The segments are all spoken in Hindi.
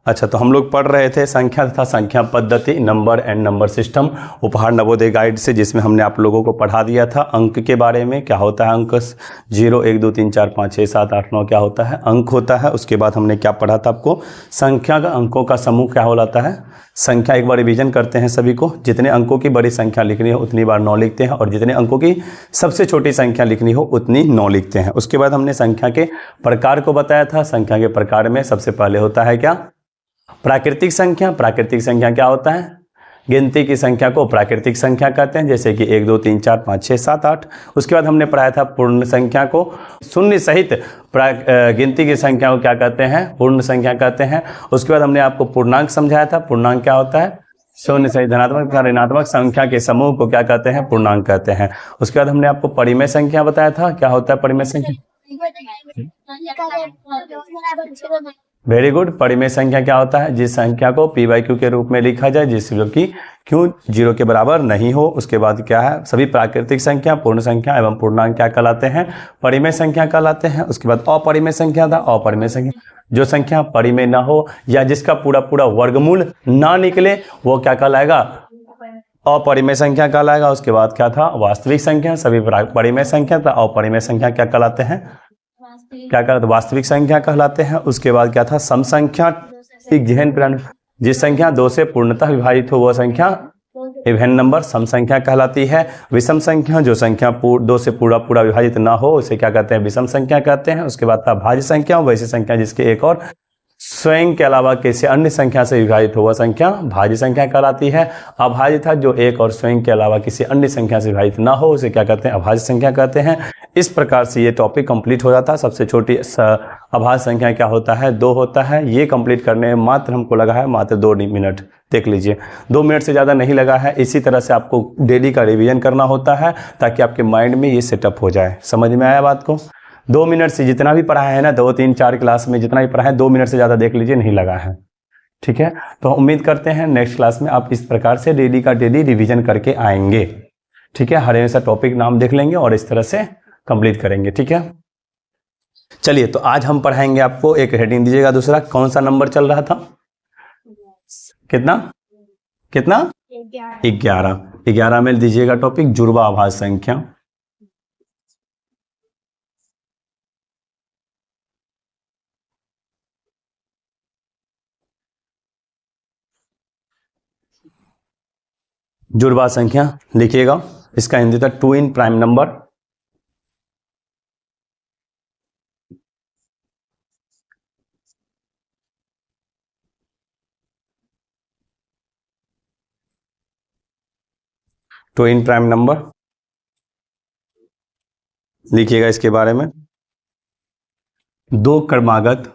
अच्छा, तो हम लोग पढ़ रहे थे संख्या तथा संख्या पद्धति, नंबर एंड नंबर सिस्टम, उपहार नवोदय गाइड से, जिसमें हमने आप लोगों को पढ़ा दिया था अंक के बारे में। क्या होता है अंक? 0 1 2 3 4 5 6 7 8 9 क्या होता है? अंक होता है। उसके बाद हमने क्या पढ़ा था आपको? संख्या का अंकों का समूह क्या होता है? संख्या। एक बार रिवीजन करते हैं सभी को। जितने अंकों की बड़ी संख्या लिखनी हो उतनी बार 9 लिखते हैं, और जितने अंकों की सबसे छोटी संख्या लिखनी हो उतनी 9 लिखते हैं। उसके बाद हमने संख्या के प्रकार को बताया था। संख्या के प्रकार में सबसे पहले होता है क्या? प्राकृतिक संख्या। प्राकृतिक संख्या क्या होता है? गिनती की संख्या को प्राकृतिक संख्या कहते हैं, जैसे कि 1 2 3 4 5 6 7 8। उसके बाद हमने पढ़ाया था पूर्ण संख्या को, शून्य सहित गिनती की संख्या को क्या कहते हैं? पूर्ण संख्या कहते हैं। उसके बाद हमने आपको पूर्णांक समझाया था। पूर्णांक क्या होता है? शून्य सहित धनात्मक तथा ऋणात्मक संख्या के समूह को क्या कहते हैं? पूर्णांक कहते हैं। उसके बाद हमने आपको परिमेय संख्या बताया था। क्या होता है परिमेय संख्या? Very good. परिमेय संख्या क्या होता है? जिस संख्या को p/q के रूप में लिखा जाए जिसकी q 0 के बराबर नहीं हो। उसके बाद क्या है? सभी प्राकृतिक संख्या, पूर्ण संख्या एवं पूर्णांक क्या कहलाते हैं? परिमेय संख्या कहलाते हैं। उसके बाद अपरिमेय संख्या था। अपरिमेय संख्या जो संख्या परिमेय ना हो या जिसका पूरा पूरा वर्गमूल ना निकले वो क्या कहलाएगा? अपरिमेय संख्या कहलाएगा। उसके बाद क्या था? वास्तविक संख्या। सभी परिमेय संख्या था। अपरिमेय संख्या क्या कहलाते हैं? क्या कहलाते? वास्तविक संख्या कहलाते हैं। उसके बाद क्या था? सम संख्या। जिस संख्या 2 से पूर्णतः विभाजित हो वह संख्या इवन नंबर सम संख्या कहलाती है। विषम संख्या जो संख्या 2 से पूरा पूरा विभाजित ना हो उसे क्या कहते हैं? विषम संख्या कहते हैं। उसके बाद था भाज्य संख्या। वैसी संख्या जिसके एक और स्वयं के अलावा किसी अन्य संख्या से विभाजित हो वह संख्या भाज्य संख्या कहलाती है। अभाज्य था जो एक और स्वयं के अलावा किसी अन्य संख्या से विभाजित ना हो उसे क्या कहते हैं? अभाज्य संख्या कहते हैं। इस प्रकार से ये टॉपिक कंप्लीट हो जाता है। सबसे छोटी अभाज्य संख्या क्या होता है? 2 होता है। ये कंप्लीट करने में मात्र हमको लगा है मात्र 2 मिनट। देख लीजिए 2 मिनट से ज़्यादा नहीं लगा है। इसी तरह से आपको डेली का रिवीजन करना होता है ताकि आपके माइंड में ये सेटअप हो जाए। समझ में आया बात को? 2 मिनट से जितना भी पढ़ा है ना, 2 3 4 क्लास में जितना भी पढ़ा है 2 मिनट से ज़्यादा देख लीजिए नहीं लगा है। ठीक है, तो उम्मीद करते हैं नेक्स्ट क्लास में आप इस प्रकार से डेली का डेली रिवीजन करके आएंगे। ठीक है, हर ऐसा टॉपिक नाम देख लेंगे और इस तरह से कंप्लीट करेंगे। ठीक है, चलिए तो आज हम पढ़ाएंगे आपको, एक हेडिंग दीजिएगा दूसरा, कौन सा नंबर चल रहा था? कितना कितना? 11। 11 में दीजिएगा टॉपिक जुड़वा अभाज्य संख्या। जुड़वा संख्या लिखिएगा। इसका हिंदी था 2 in prime number. Two in prime number लिखिएगा। इसके बारे में दो क्रमागत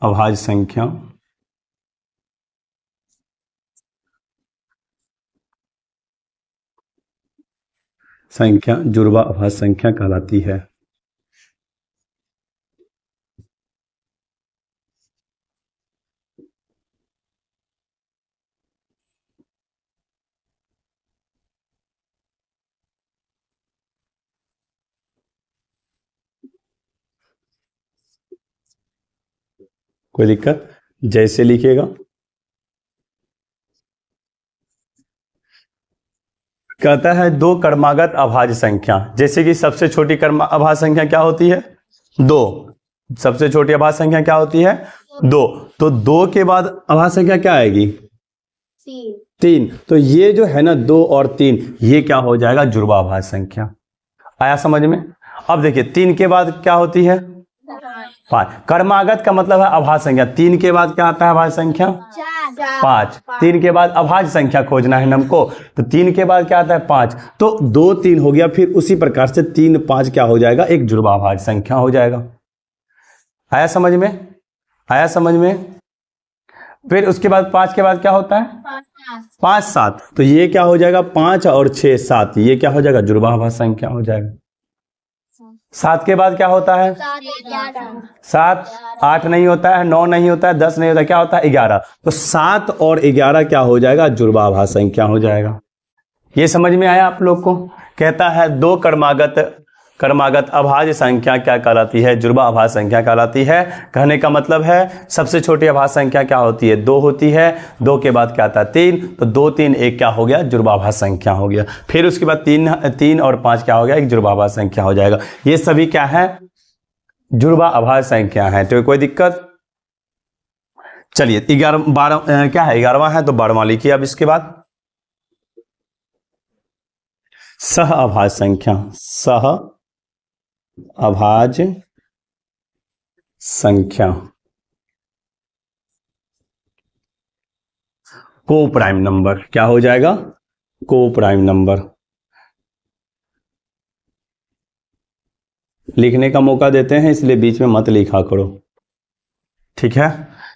अभाज्य संख्या जुड़वा अभाज्य संख्या कहलाती है। कोई दिक्कत? जैसे लिखिएगा। कहता है 2 क्रमागत अभाज्य संख्या, जैसे कि सबसे छोटी अभाज्य संख्या क्या होती है? 2। सबसे छोटी अभाज्य संख्या क्या होती है? 2। तो 2 के बाद अभाज्य संख्या क्या आएगी? 3। तो ये जो है ना 2 और 3 ये क्या हो जाएगा? जुड़वा अभाज्य संख्या। आया समझ में? अब देखिए 3 के बाद क्या होती है? 5। क्रमागत का मतलब है अभाज्य संख्या। 3 के बाद क्या आता है? अभाज्य संख्या 5। 3 के बाद अभाज्य संख्या खोजना है हमको, तो 3 के बाद क्या आता है? 5। तो 2 3 हो गया। फिर उसी प्रकार से 3 5 क्या हो जाएगा? एक जुड़वा अभाज्य संख्या हो जाएगा। आया समझ में? आया समझ में? फिर उसके बाद 5 के बाद क्या होता है? 5 7। तो ये क्या हो जाएगा? 5 और 6 7। ये क्या हो जाएगा? जुड़वा अभाज्य संख्या हो जाएगा। 7 के बाद क्या होता है? 7 8 नहीं होता है, 9 नहीं होता है, 10 नहीं होता, क्या होता है? 11। तो 7 और 11 क्या हो जाएगा? जुड़वा अभाज्य संख्या हो जाएगा। ये समझ में आया आप लोग को? कहता है 2 क्रमागत क्रमागत अभाज्य संख्या क्या कहलाती है? जुड़वा अभाज्य संख्या कहलाती है। कहने का मतलब है सबसे छोटी अभाज्य संख्या क्या होती है? 2 होती है। 2 के बाद क्या आता है? 3। तो 2 3 1 क्या हो गया? जुड़वा अभाज्य संख्या हो गया। फिर उसके बाद 3 और 5 क्या हो गया? एक जुड़वा अभाज्य संख्या हो जाएगा। ये सभी क्या है? जुड़वा अभाज्य संख्या है। तो कोई दिक्कत? चलिए 11 12 क्या है? 11वां है तो 12वां लिखिए। अब इसके बाद सह अभाज्य संख्या, सह अभाज्य संख्या को प्राइम नंबर क्या हो जाएगा? को प्राइम नंबर। लिखने का मौका देते हैं इसलिए बीच में मत लिखा करो, ठीक है।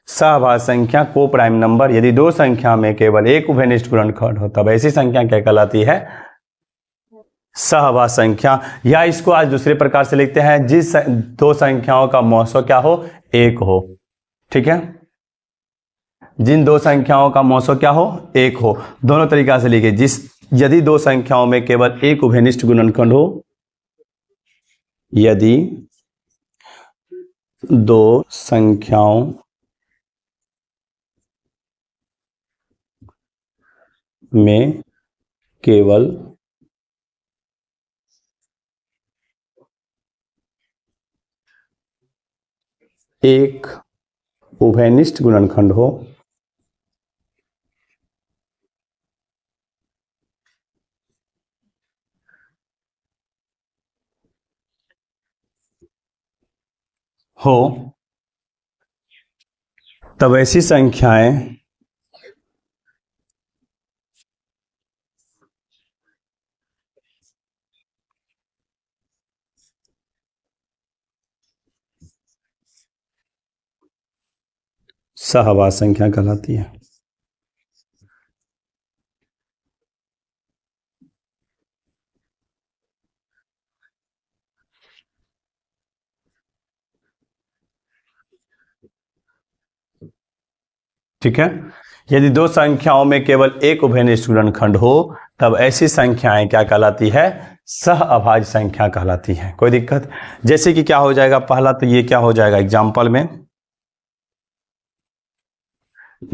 सहअभाज्य संख्या को प्राइम नंबर यदि दो संख्या में केवल एक उभयनिष्ठ गुणनखंड हो तब ऐसी संख्या क्या कहलाती है? सहअभाज्य संख्या। या इसको आज दूसरे प्रकार से लिखते हैं, जिस दो संख्याओं का मौसो क्या हो? एक हो, ठीक है। जिन दो संख्याओं का मौसो क्या हो? एक हो। दोनों तरीका से लिखे, यदि दो संख्याओं में केवल एक उभयनिष्ठ गुणनखंड हो, यदि दो संख्याओं में केवल एक उभयनिष्ठ गुणनखंड हो, तब ऐसी संख्याएं सहअभाज्य संख्या कहलाती है। ठीक है। यदि दो संख्याओं में केवल एक उभयनिष्ठ गुणनखंड हो तब ऐसी संख्याएं क्या कहलाती है? सहअभाज्य संख्या कहलाती है। कोई दिक्कत? जैसे कि क्या हो जाएगा? पहला तो ये क्या हो जाएगा एग्जाम्पल में,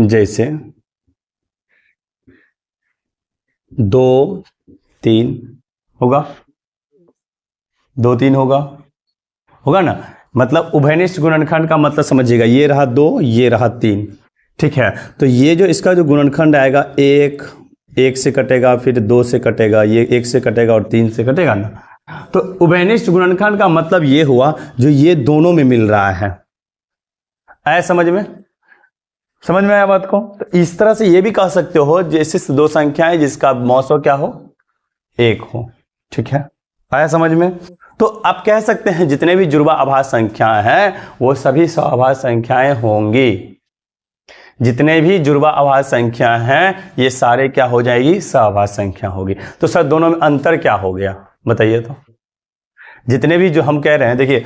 जैसे 2 3 होगा, 2 3 होगा ना। मतलब उभयनिष्ठ गुणनखंड का मतलब समझिएगा, ये रहा 2, ये रहा 3, ठीक है। तो ये जो इसका जो गुणनखंड आएगा, 1 से कटेगा, फिर 2 से कटेगा, ये 1 से कटेगा और 3 से कटेगा ना। तो उभयनिष्ठ गुणनखंड का मतलब ये हुआ जो ये दोनों में मिल रहा है। आया समझ में आया बात को? तो इस तरह से ये भी कह सकते हो जैसे दो संख्याएं जिसका मौसो क्या हो? एक हो, ठीक है। आया समझ में? तो आप कह सकते हैं जितने भी जुड़वा अभाज्य संख्याएं हैं वो सभी सहअभाज्य संख्याएं होंगी। जितने भी जुड़वा अभाज्य संख्या हैं ये सारे क्या हो जाएगी? सहअभाज्य संख्या होगी। तो सर दोनों में अंतर क्या हो गया बताइए तो? जितने भी जो हम कह रहे हैं, देखिए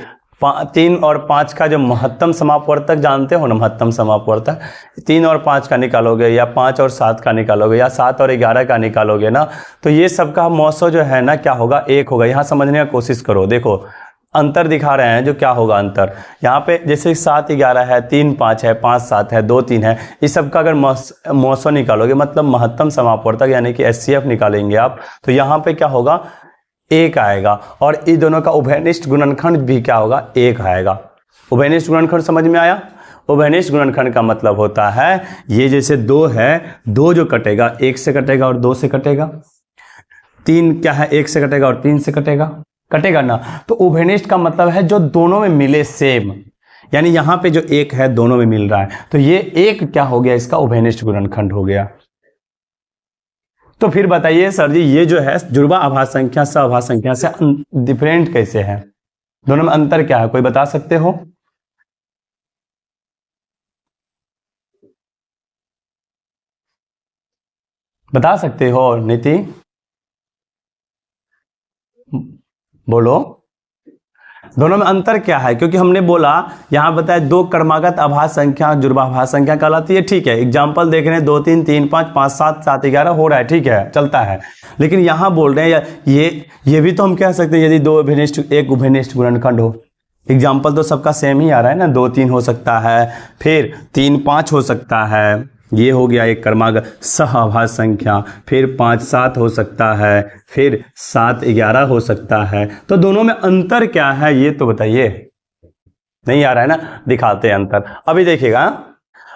3 और 5 का जो महत्तम समापवर्तक जानते हो ना, महत्तम समापवर्तक 3 और 5 का निकालोगे या 5 और 7 का निकालोगे या 7 और 11 का निकालोगे ना, तो ये सबका मौसो जो है ना क्या होगा? एक होगा। यहाँ समझने की कोशिश करो, देखो अंतर दिखा रहे हैं जो क्या होगा अंतर। यहाँ पे जैसे 7 11 है, 3 5 है, 5 7 है, 2 3 है, इस सब का अगर मौसो निकालोगे मतलब महत्तम समापवर्तक यानी कि HCF निकालेंगे आप, तो यहाँ पे क्या होगा? एक आएगा। और इन दोनों का उभयनिष्ठ गुणनखंड भी क्या होगा? एक आएगा। उभयनिष्ठ गुणनखंड समझ में आया? उभयनिष्ठ गुणनखंड का मतलब होता है ये जैसे 2 है, 2 जो कटेगा 1 से कटेगा और 2 से कटेगा। 3 क्या है? 1 से कटेगा और 3 से कटेगा ना। तो उभयनिष्ठ का मतलब है जो दोनों में मिले सेम, यानी यहाँ पे जो एक है दोनों में मिल रहा है, तो ये एक क्या हो गया? इसका उभयनिष्ठ गुणनखंड हो गया। तो फिर बताइए सर जी ये जो है जुड़वा अभाज्य संख्या सहअभाज्य संख्या से डिफरेंट कैसे है? दोनों में अंतर क्या है? कोई बता सकते हो? बता सकते हो नीति? बोलो। दोनों में अंतर क्या है, क्योंकि हमने बोला यहाँ बताया दो क्रमागत अभाज्य संख्या जुड़वाभाज्य संख्या कहलाती है, ठीक है। एग्जाम्पल देख रहे हैं 2 3 3 5 5 7 7 11 हो रहा है, ठीक है, चलता है। लेकिन यहाँ बोल रहे हैं ये भी तो हम कह सकते हैं यदि दो अभिनिष्ट एक उभयनिष्ठ गुणनखंड हो। एग्जाम्पल तो सबका सेम ही आ रहा है ना, 2 3 हो सकता है, फिर 3 5 हो सकता है, ये हो गया एक क्रमागत सहअभाज्य संख्या, फिर 5 7 हो सकता है, फिर 7 11 हो सकता है। तो दोनों में अंतर क्या है ये तो बताइए। नहीं आ रहा है ना, दिखाते हैं अंतर। अभी देखिएगा,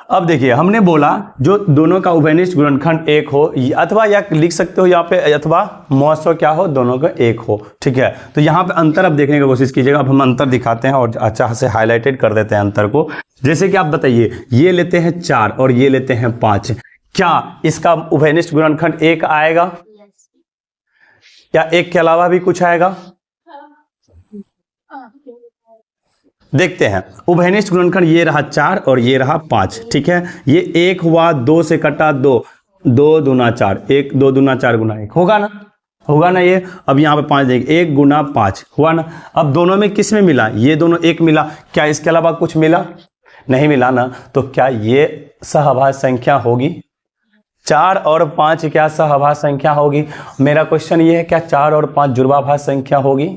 अब देखिए हमने बोला जो दोनों का उभयनिष्ठ गुणनखंड एक हो, अथवा या लिख सकते हो यहाँ पे अथवा मौसो क्या हो, दोनों का एक हो, ठीक है। तो यहाँ पे अंतर अब देखने की कोशिश कीजिएगा। अब हम अंतर दिखाते हैं और अच्छा से हाईलाइटेड कर देते हैं अंतर को। जैसे कि आप बताइए, ये लेते हैं 4 और ये लेते हैं 5, क्या इसका उभयनिष्ठ गुणनखंड एक आएगा या एक के अलावा भी कुछ आएगा? देखते हैं। उभयनिष्ठ गुणनखंड ये रहा 4 और ये रहा 5, ठीक है। ये 1 हुआ, 2 से कटा 2, 2 दूना 4, 1 2 दूना 4 गुना 1 होगा ना, होगा ना ये। अब यहाँ पे 5 देंगे, 1 गुना 5 हुआ ना। अब दोनों में किस में मिला, ये दोनों एक मिला, क्या इसके अलावा कुछ मिला? नहीं मिला ना। तो क्या ये सहअभाज्य संख्या होगी? 4 और 5 क्या सहअभाज्य संख्या होगी? मेरा क्वेश्चन ये है, क्या 4 और 5 जुड़वाभाज्य संख्या होगी?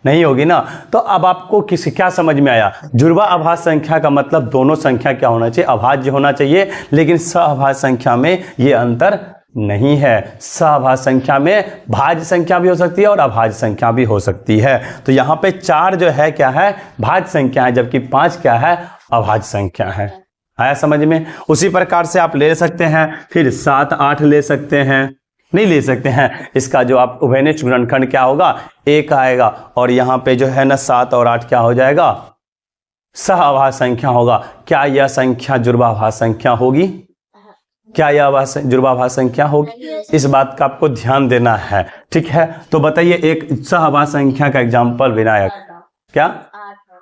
नहीं होगी ना। तो अब आपको क्या समझ में आया? जुड़वा अभाज्य संख्या का मतलब दोनों संख्या क्या होना चाहिए? अभाज्य होना चाहिए। लेकिन सहअभाज्य संख्या में ये अंतर नहीं है। सहअभाज्य संख्या में भाज्य संख्या भी हो सकती है और अभाज्य संख्या भी हो सकती है। तो यहाँ पे 4 जो है क्या है, भाज्य संख्या है, जबकि 5 क्या है, अभाज्य संख्या है। आया समझ में? उसी प्रकार से आप ले सकते हैं, फिर 7 8 ले सकते हैं, नहीं ले सकते हैं। इसका जो आप उभयनिष्ठ गुणनखंड क्या होगा, एक आएगा, और यहाँ पे जो है ना 7 और 8 क्या हो जाएगा, सहअभाज्य संख्या होगा। क्या यह संख्या जुड़वाभाज्य संख्या होगी? क्या यह जुड़वाभाज्य संख्या होगी? इस बात का आपको ध्यान देना है, ठीक है। तो बताइए एक सहअभाज्य संख्या का एग्जाम्पल विनायक, क्या?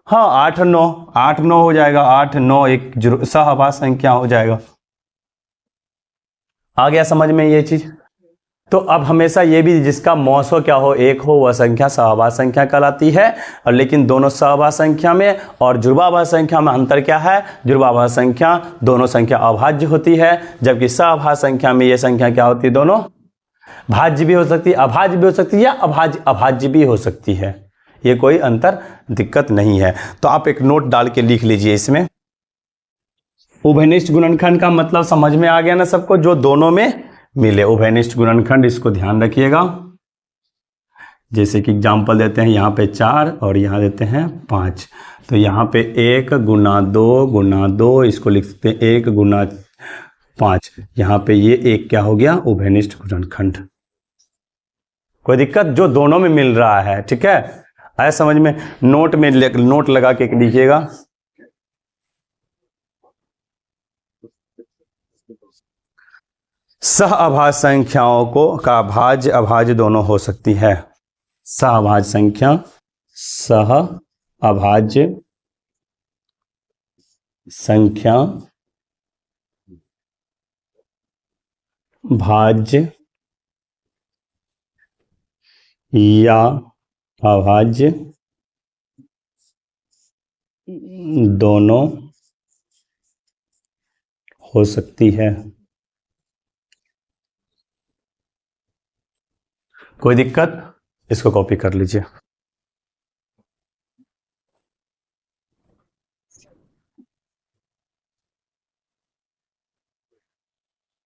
हाँ 8 9 हो जाएगा, 8 9 एक सहअभाज्य संख्या हो जाएगा। आ गया समझ में ये चीज? तो अब हमेशा ये भी जिसका मौसो क्या हो, एक हो, वह संख्या सहअभाज्य संख्या कहलाती है। और लेकिन दोनों सहअभाज्य संख्या में और जुड़वाभाज्य संख्या में अंतर क्या है? जुड़वाभाज्य संख्या दोनों संख्या अभाज्य होती है, जबकि सहअभाज्य संख्या में ये संख्या क्या होती है, दोनों भाज्य भी हो सकती है, अभाज्य भी हो सकती है, या अभाज्य भी हो सकती है। ये कोई अंतर दिक्कत नहीं है। तो आप एक नोट डाल के लिख लीजिए इसमें। उभयनिष्ठ गुणनखंड का मतलब समझ में आ गया ना सबको, जो दोनों में मिले उभयनिष्ठ गुणनखंड, इसको ध्यान रखिएगा। जैसे कि एग्जाम्पल देते हैं, यहाँ पे 4 और यहाँ देते हैं 5, तो यहाँ पे 1 गुना 2 गुना 2, इसको लिख सकते हैं 1 गुना 5। यहाँ पे ये एक क्या हो गया, उभयनिष्ठ गुणनखंड। कोई दिक्कत? जो दोनों में मिल रहा है, ठीक है। आया समझ में? नोट में नोट लगा के लिखिएगा। सहअभाज्य संख्याओं को का भाज्य अभाज्य दोनों हो सकती है। सहअभाज्य संख्या सहअभाज्य संख्या भाज्य या अभाज्य दोनों हो सकती है। कोई दिक्कत? इसको कॉपी कर लीजिए।